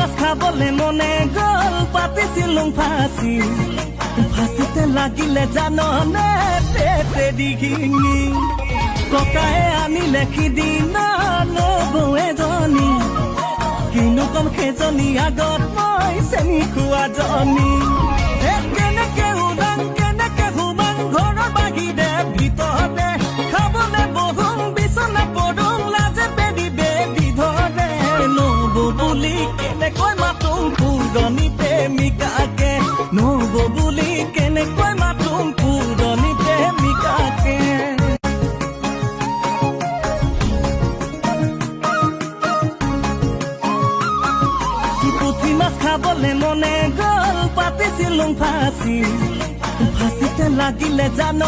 মাছ খাবলে মনে গল পাতিছিলুং ফাঁচি ফাঁচিতে লাগিলে জাননে পেটে ডিঙি ককায়ে আনিলে সিদিনা নবৌ এজনী কিনো কম সেইজনী আগত মই চেনি খোৱা জনী কেনেকে উদাং কেনেকে হুমাং ঘৰৰ বাহিৰে ভিতৰতে খাবলে বহুং বিচনা পদুং লাজে পেদিবে বিধৰে নবৌ বুলি কেনেকৈ মাতুং পুৰণি প্ৰেমিকাকে নবৌ বুলি কেনেকৈ মাতুং পুৰণি প্ৰেমিকাকে পুঠি মাছ খাবলে মনে গল পাতিছিলুং ফাঁচি ফাঁচিতে লাগিলে জান